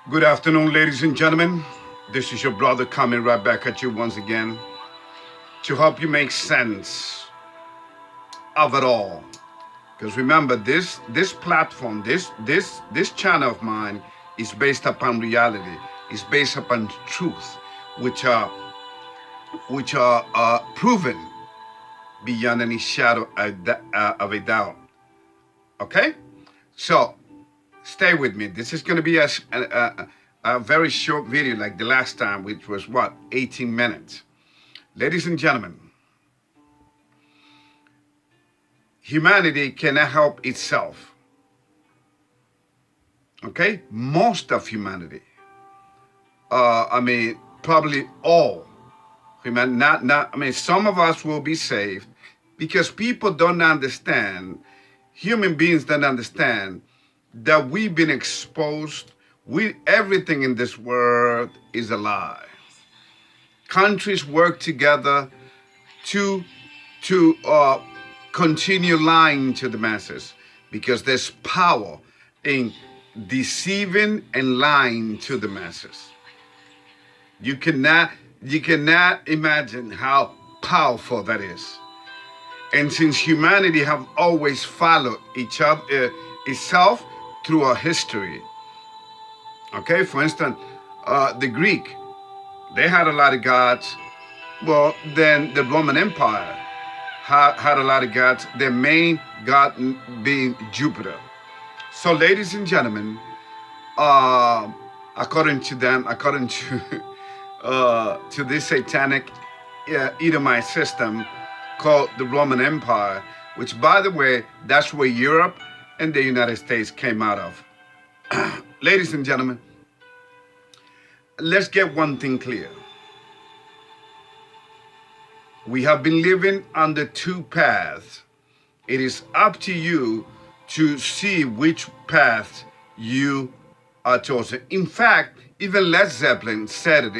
Good afternoon, ladies and gentlemen. This is your brother coming right back at you once again to help you make sense of it all. Because remember, this platform, this channel of mine is based upon reality. It's based upon truth, which are proven beyond any shadow of a doubt. Okay, so stay with me. This is going to be a very short video like the last time, which was what, 18 minutes. Ladies and gentlemen, humanity cannot help itself. Okay, most of humanity. Probably all humanity. Not. I mean, some of us will be saved because people don't understand. Human beings don't understand that we've been exposed. Everything in this world is a lie. Countries work together to continue lying to the masses because there's power in deceiving and lying to the masses. You cannot imagine how powerful that is. And since humanity have always followed each other, itself through our history. Okay, for instance, the Greek, they had a lot of gods. Well, then the Roman Empire had a lot of gods, their main god being Jupiter. So ladies and gentlemen, according to to this satanic Edomite system called the Roman Empire, which by the way, that's where Europe and the United States came out of. Ladies and gentlemen, let's get one thing clear. We have been living under two paths. It is up to you to see which path you are chosen. In fact, even Led Zeppelin said it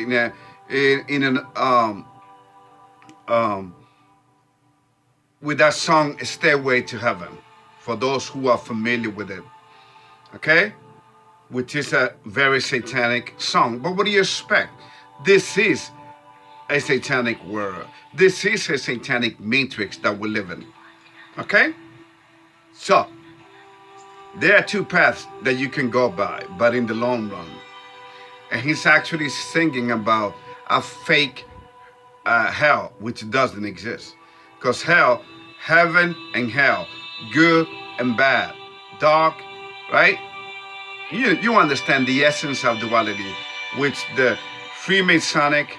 with that song Stairway to Heaven, for those who are familiar with it, okay? Which is a very satanic song. But what do you expect? This is a satanic world. This is a satanic matrix that we live in, okay? So, there are two paths that you can go by, but in the long run. And he's actually singing about a fake hell, which doesn't exist. Because hell, heaven and hell, good and bad, dark, right? You understand the essence of duality, which the Freemasonic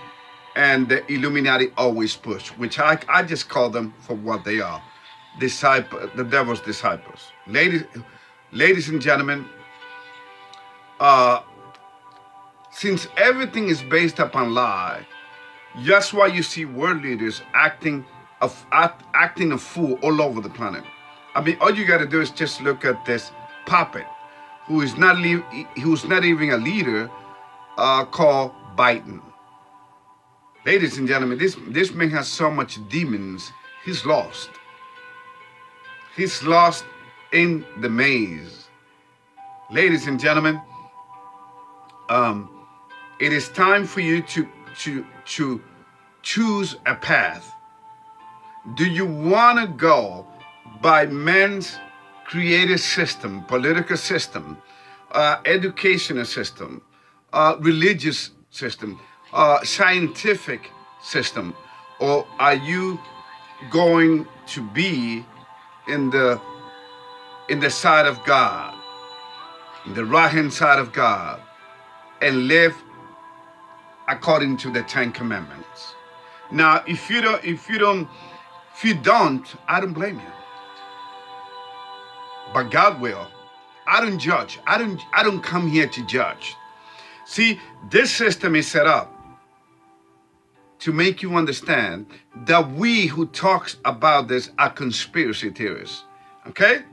and the Illuminati always push, which I just call them for what they are, the devil's disciples. Ladies and gentlemen, since everything is based upon lie, that's why you see world leaders acting a fool all over the planet. I mean, all you got to do is just look at this puppet, who's not even a leader, called Biden. Ladies and gentlemen, this man has so much demons. He's lost. He's lost in the maze. Ladies and gentlemen, it is time for you to choose a path. Do you want to go by men's creative system, political system, educational system, religious system, scientific system, or are you going to be in the side of God, the right-hand side of God, and live according to the Ten Commandments? Now, if you don't, I don't blame you. But God will. I don't judge. I don't come here to judge. See, this system is set up to make you understand that we who talks about this are conspiracy theorists. Okay?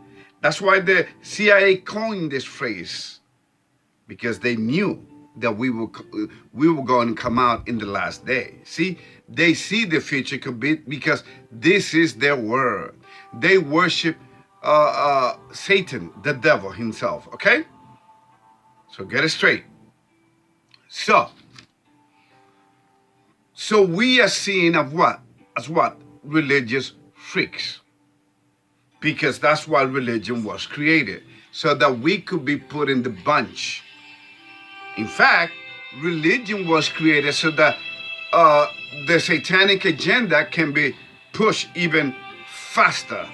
That's why the CIA coined this phrase, because they knew that we were going to come out in the last day. See, they see the future could be, because this is their word. They worship Satan, the devil himself. Okay? So get it straight. So we are seen of what? As what? Religious freaks. Because that's why religion was created, so that we could be put in the bunch. In fact, religion was created so that the satanic agenda can be pushed even faster.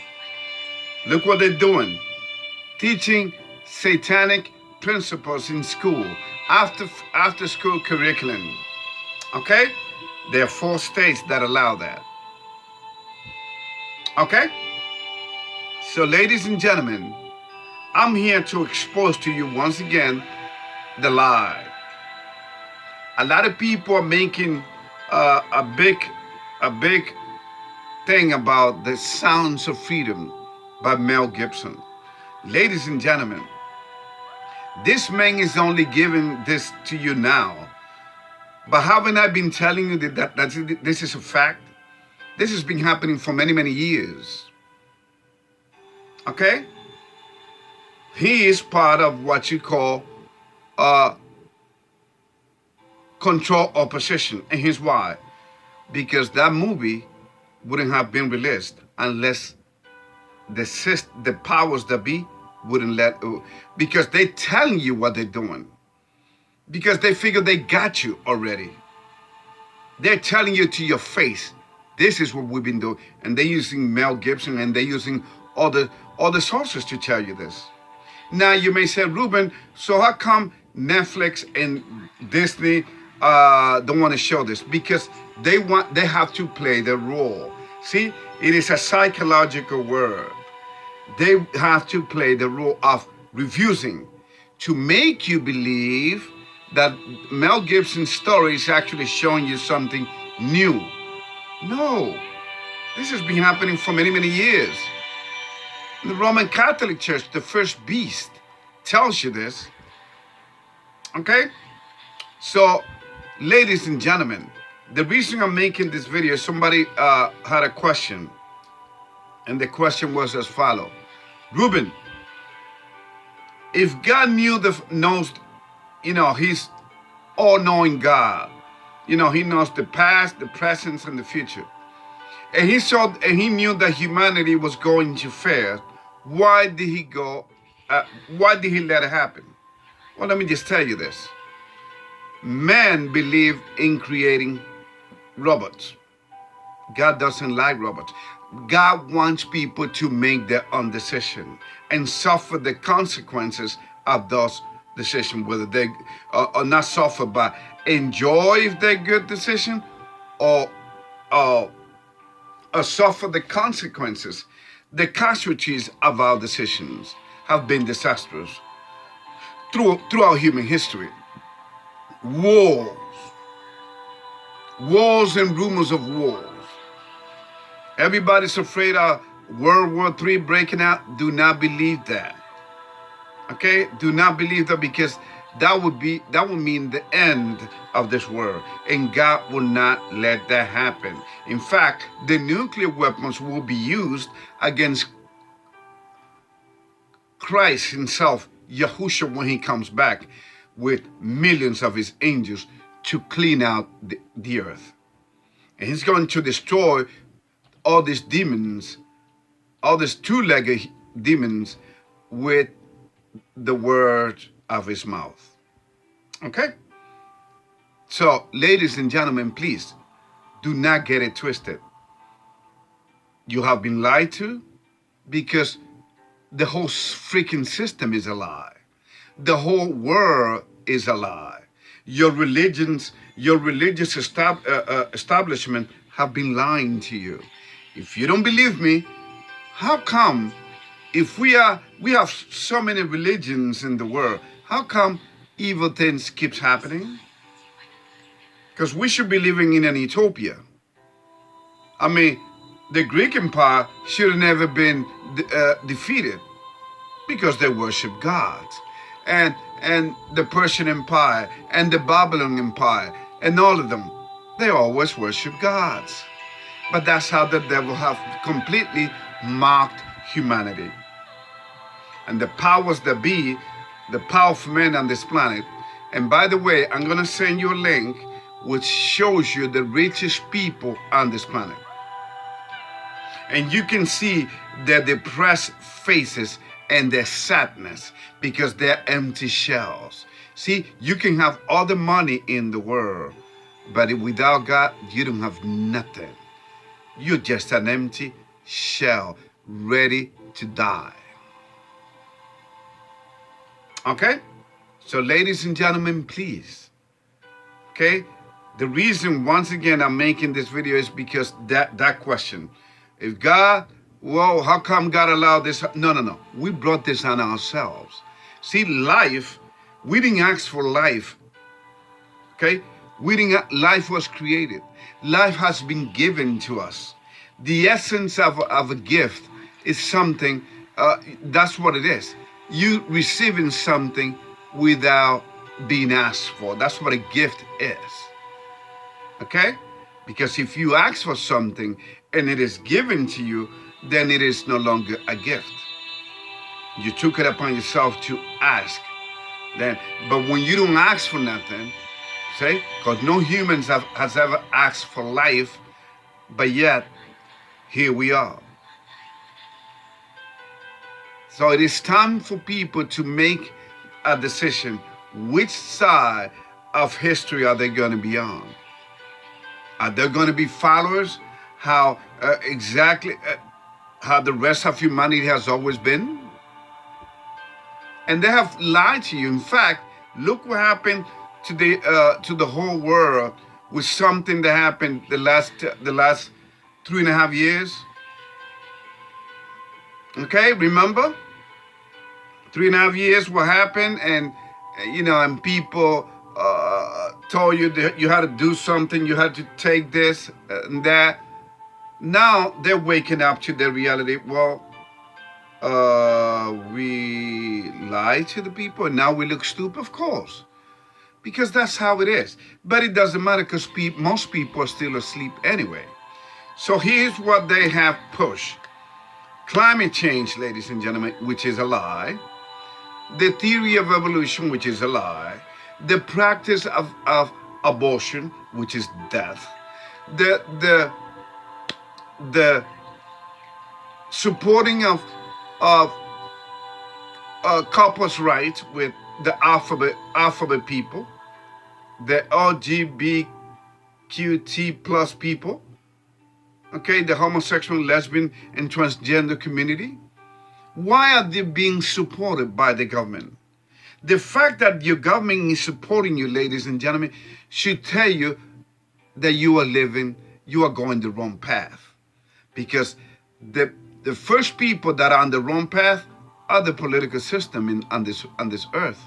Look what they're doing. Teaching satanic principles in school, after school curriculum. Okay? There are 4 states that allow that. Okay? So ladies and gentlemen, I'm here to expose to you once again the lie. A lot of people are making a big thing about the Sounds of Freedom by Mel Gibson. Ladies and gentlemen, this man is only giving this to you now. But haven't I been telling you that this is a fact? This has been happening for many, many years. Okay? He is part of what you call control opposition. And here's why. Because that movie wouldn't have been released unless the powers that be wouldn't let, because they're telling you what they're doing. Because they figure they got you already. They're telling you to your face, this is what we've been doing. And they're using Mel Gibson, and they're using all the sources to tell you this. Now you may say, Ruben, so how come Netflix and Disney don't want to show this? Because they have to play the role. See, it is a psychological word. They have to play the role of refusing to make you believe that Mel Gibson's story is actually showing you something new. No, this has been happening for many, many years. The Roman Catholic Church, the first beast, tells you this. Okay? So, ladies and gentlemen, the reason I'm making this video, somebody had a question. And the question was as follows. Ruben, if God knows, he's all-knowing God. He knows the past, the present, and the future. And he knew that humanity was going to fail. Why did he let it happen? Well, let me just tell you this. Man believed in creating robots. God doesn't like robots. God wants people to make their own decision and suffer the consequences of those decisions, whether they or not suffer, but enjoy if they're good decision, or suffer the consequences. The casualties of our decisions have been disastrous throughout human history. Wars and rumors of wars. Everybody's afraid of World War III breaking out. Do not believe that. Okay? Do not believe that, because that would mean the end of this world. And God will not let that happen. In fact, the nuclear weapons will be used against Christ himself, Yahushua, when he comes back with millions of his angels to clean out the earth. And he's going to destroy all these demons, all these 2-legged demons, with the word of his mouth. Okay? So, ladies and gentlemen, please do not get it twisted. You have been lied to, because the whole freaking system is a lie. The whole world is a lie. Your religious establishment have been lying to you. If you don't believe me, how come, if we have so many religions in the world, how come evil things keeps happening? Because we should be living in an utopia. I mean, the Greek Empire should have never been defeated, because they worship gods. And the Persian Empire and the Babylon Empire and all of them, they always worship gods. But that's how the devil have completely mocked humanity. And the powers that be, the powerful men on this planet, And by the way, I'm going to send you a link which shows you the richest people on this planet. And you can see their depressed faces and their sadness because they're empty shells. See, you can have all the money in the world, but without God, you don't have nothing. You're just an empty shell ready to die. Okay? So ladies and gentlemen, please. Okay? The reason, once again, I'm making this video is because that question. If God, whoa, how come God allowed this? No. We brought this on ourselves. See, life, we didn't ask for life. Okay? Life was created. Life has been given to us. The essence of a gift is something, that's what it is. You receiving something without being asked for. That's what a gift is. Okay? Because if you ask for something and it is given to you, then it is no longer a gift. You took it upon yourself to ask. But when you don't ask for nothing, say, because no humans has ever asked for life, but yet here we are. So it is time for people to make a decision. Which side of history are they going to be on? Are they going to be followers how how the rest of humanity has always been? And they have lied to you. In fact, look what happened to the whole world with something that happened the last 3.5 years. Okay, remember? 3.5 years what happened, and and people told you that you had to do something, you had to take this and that. Now they're waking up to the reality. Well, we lied to the people and now we look stupid, of course, because that's how it is. But it doesn't matter because most people are still asleep anyway. So here's what they have pushed. Climate change, ladies and gentlemen, which is a lie. The theory of evolution, which is a lie. The practice of abortion, which is death. The supporting of couples' rights with the alphabet people, the LGBTQT plus people, okay, the homosexual, lesbian, and transgender community. Why are they being supported by the government? The fact that your government is supporting you, ladies and gentlemen, should tell you that you are going the wrong path. Because the first people that are on the wrong path are the political system on this earth.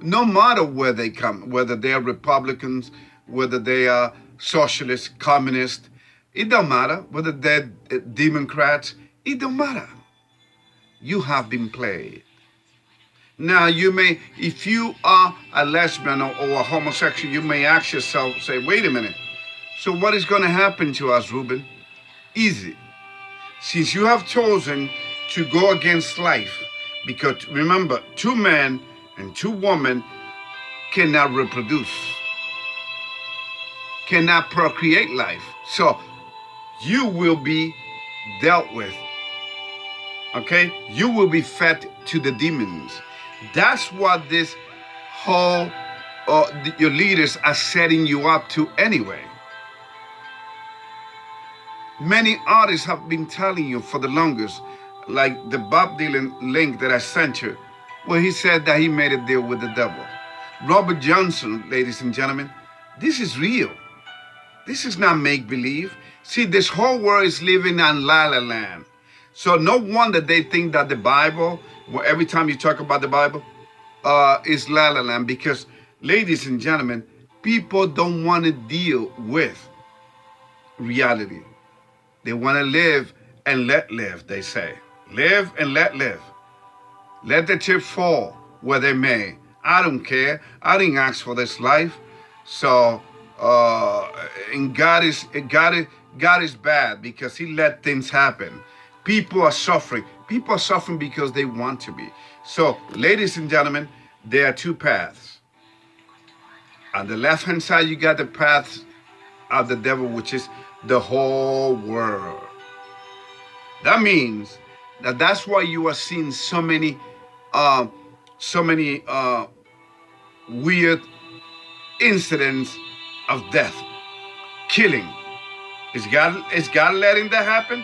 No matter where they come, whether they are Republicans, whether they are socialists, communists, it don't matter. Whether they're Democrats, it don't matter. You have been played. Now you may, if you are a lesbian or a homosexual, you may ask yourself, say, wait a minute, so what is going to happen to us, Ruben? Easy. Since you have chosen to go against life, because remember, 2 men and 2 women cannot reproduce, cannot procreate life. So you will be dealt with. Okay? You will be fed to the demons. That's what this whole, your leaders are setting you up to anyway. Many artists have been telling you for the longest, like the Bob Dylan link that I sent you, where he said that he made a deal with the devil. Robert Johnson, ladies and gentlemen, this is real. This is not make-believe. See, this whole world is living on La La Land. So no wonder they think that the Bible, well, every time you talk about the Bible, is La La Land. Because, ladies and gentlemen, people don't want to deal with reality. They want to live and let live, they say. Live and let live. Let the chips fall where they may. I don't care. I didn't ask for this life. So, and God is bad because he let things happen. People are suffering. People are suffering because they want to be. So, ladies and gentlemen, there are 2 paths. On the left-hand side, you got the path of the devil, which is the whole world. That means that's why you are seeing so many weird incidents of death, killing. Is God letting that happen?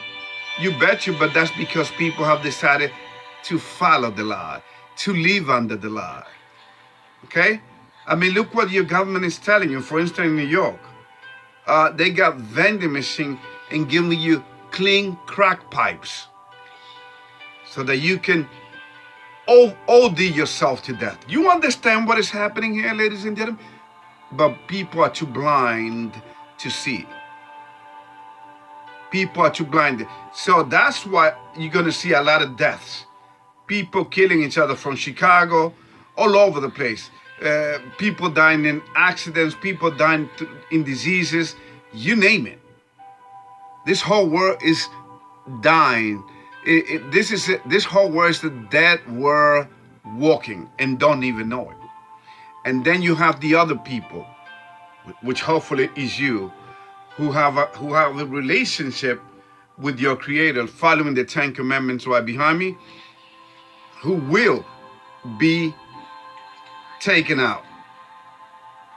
You bet you, but that's because people have decided to follow the lie, to live under the lie. Okay? I mean, look what your government is telling you. For instance, in New York, they got vending machine and giving you clean crack pipes so that you can OD yourself to death. You understand what is happening here, ladies and gentlemen? But people are too blind to see. People are too blind. So that's why you're going to see a lot of deaths. People killing each other from Chicago, all over the place. People dying in accidents, people dying in diseases, you name it. This whole world is dying. This whole world is the dead world walking and don't even know it. And then you have the other people, which hopefully is you, who have a relationship with your Creator, following the 10 Commandments right behind me, who will be taken out.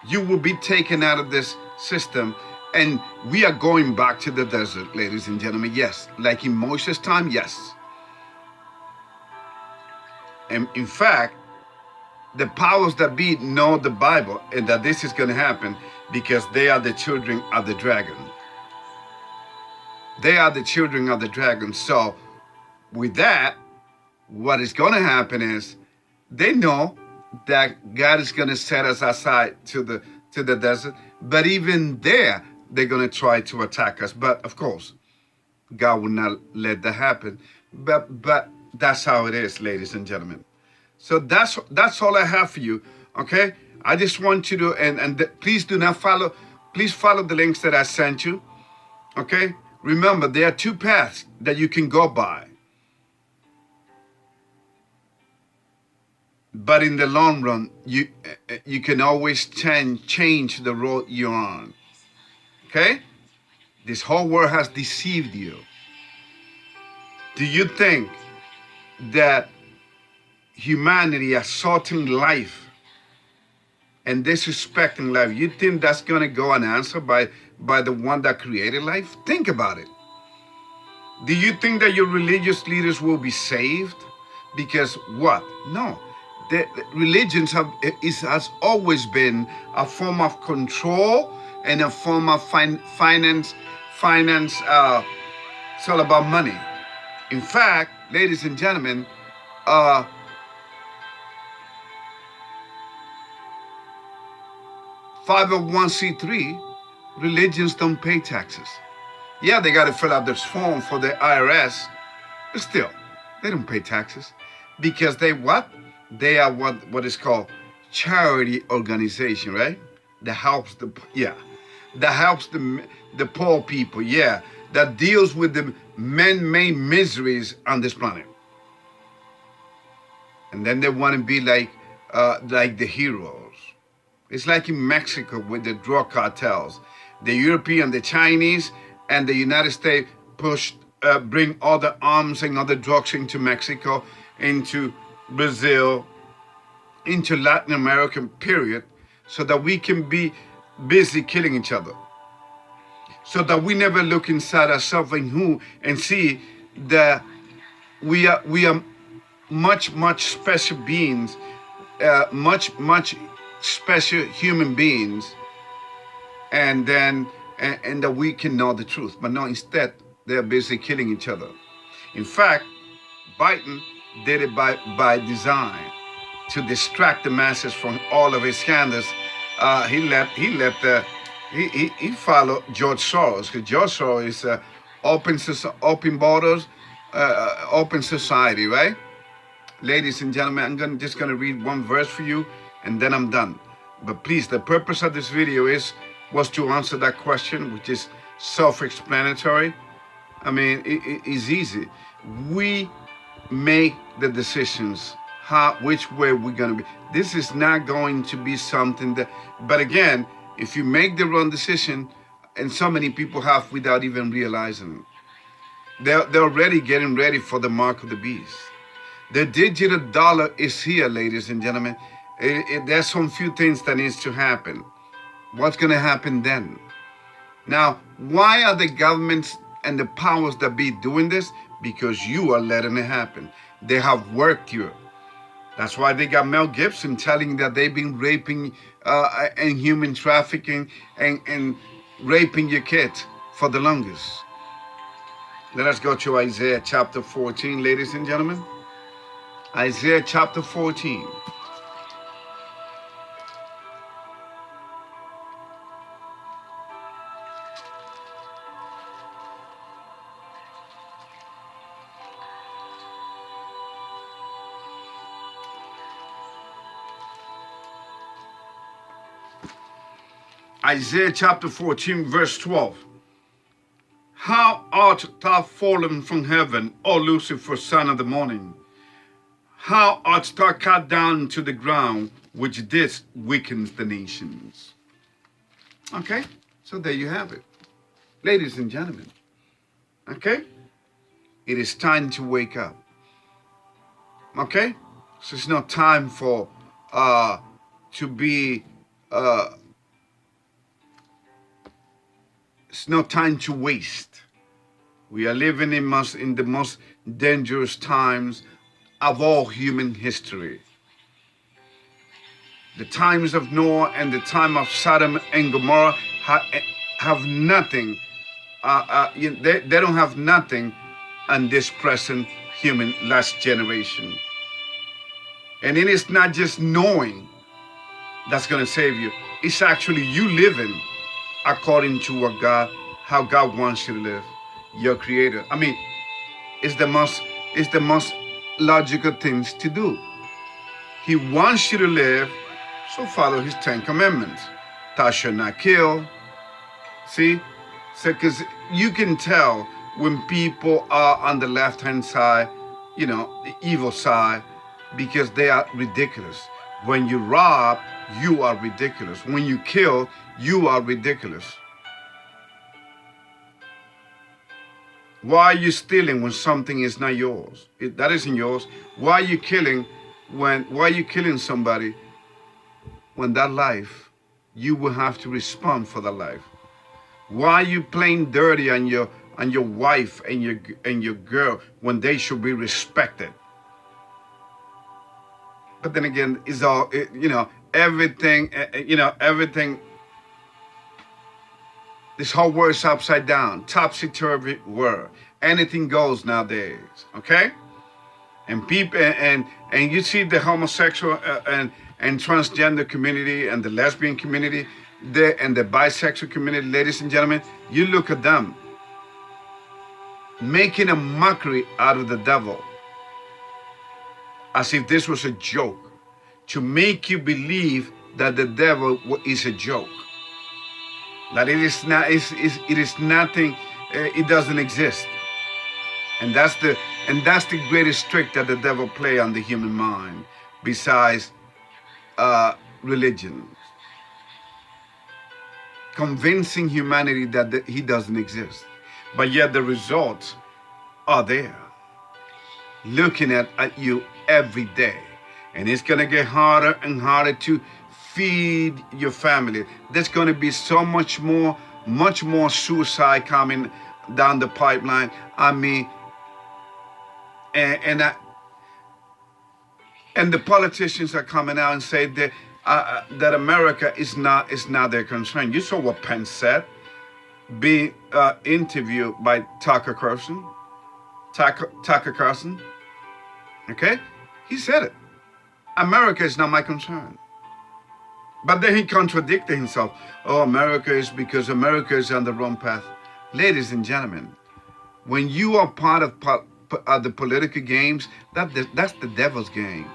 You will be taken out of this system, and we are going back to the desert, ladies and gentlemen. Yes, like in Moses' time, yes. And in fact, the powers that be know the Bible and that this is going to happen because they are the children of the dragon. They are the children of the dragon. So with that, what is going to happen is they know that God is going to set us aside to the desert, but even there they're going to try to attack us. But of course, God will not let that happen. But that's how it is, ladies and gentlemen. So that's all I have for you. Okay, I just want you to please do not follow. Please follow the links that I sent you. Okay, remember there are two paths that you can go by. But in the long run, you can always change the road you're on. Okay? This whole world has deceived you. Do you think that humanity assaulting life and disrespecting life, you think that's going to go unanswered by the one that created life? Think about it. Do you think that your religious leaders will be saved? Because what? No. The religions has always been a form of control and a form of finance. It's all about money. In fact, ladies and gentlemen, 501c3 religions don't pay taxes. Yeah, they got to fill out this form for the IRS, but still, they don't pay taxes because they what? They are what is called charity organization, right? That helps the poor people, yeah, that deals with the man-made miseries on this planet. And then they want to be like the heroes. It's like in Mexico with the drug cartels. The European, the Chinese, and the United States bring other arms and other drugs into Mexico, into Brazil, into Latin America, period, so that we can be busy killing each other. So that we never look inside ourselves and see that we are much special beings, much special human beings, and that we can know the truth. But no, instead they're busy killing each other. In fact, Biden did it by design to distract the masses from all of his scandals. He followed George Soros, because George Soros is open borders, open society, right? Ladies and gentlemen, I'm just gonna read one verse for you, and then I'm done. But please, the purpose of this video was to answer that question, which is self-explanatory. I mean, it's easy. We make the decisions which way we're going to be. This is not going to be something that, but again, if you make the wrong decision, and so many people have without even realizing it, they're already getting ready for the mark of the beast. The digital dollar is here, ladies and gentlemen. There's some few things that needs to happen. What's going to happen then? Now, why are the governments and the powers that be doing this? Because you are letting it happen. They have worked you. That's why they got Mel Gibson telling that they've been raping and human trafficking and raping your kids for the longest. Let us go to Isaiah chapter 14, ladies and gentlemen. Isaiah chapter 14. Isaiah chapter 14, verse 12. How art thou fallen from heaven, O Lucifer, son of the morning? How art thou cut down to the ground, which didst weaken the nations? Okay, so there you have it. Ladies and gentlemen, okay? It is time to wake up. Okay? So it's not time for to be it's no time to waste. We are living in the most dangerous times of all human history. The times of Noah and the time of Sodom and Gomorrah have nothing. They don't have nothing on this present human last generation. And it is not just knowing that's going to save you. It's actually you living according to how God wants you to live, your Creator. I mean, it's the most logical things to do. He wants you to live, so follow His 10 commandments. Thou shalt not kill. See, so because you can tell when people are on the left-hand side, the evil side, because they are ridiculous. When you rob, you are ridiculous. When you kill, you are ridiculous. Why are you stealing when something is not yours? That isn't yours. Why are you killing somebody when that life, you will have to respond for that life? Why are you playing dirty on your wife and your girl when they should be respected? But then again, it's all everything. Everything. This whole world is upside down, topsy-turvy world. Anything goes nowadays. Okay, and people and you see the homosexual and transgender community and the lesbian community, and the bisexual community, ladies and gentlemen. You look at them making a mockery out of the devil, as if this was a joke, to make you believe that the devil is a joke, that it is not. It is nothing. It doesn't exist, and that's the greatest trick that the devil play on the human mind, besides religion, convincing humanity that he doesn't exist, but yet the results are there, looking at you every day. And it's going to get harder and harder to feed your family. There's going to be so much more suicide coming down the pipeline. I mean, and the politicians are coming out and say that America is not their concern. You saw what Pence said, being interviewed by Tucker Carlson. Okay, he said it. America is not my concern. But then he contradicted himself. Oh, America is because America is on the wrong path. Ladies and gentlemen, when you are part of the political games, that's the devil's game,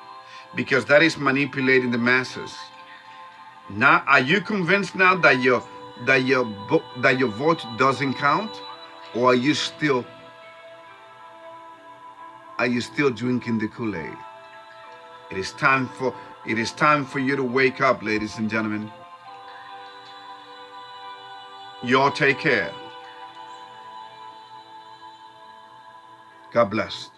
because that is manipulating the masses. Now, are you convinced now that your vote doesn't count, or are you still drinking the Kool-Aid? It is time for you to wake up, ladies and gentlemen. Y'all take care. God bless.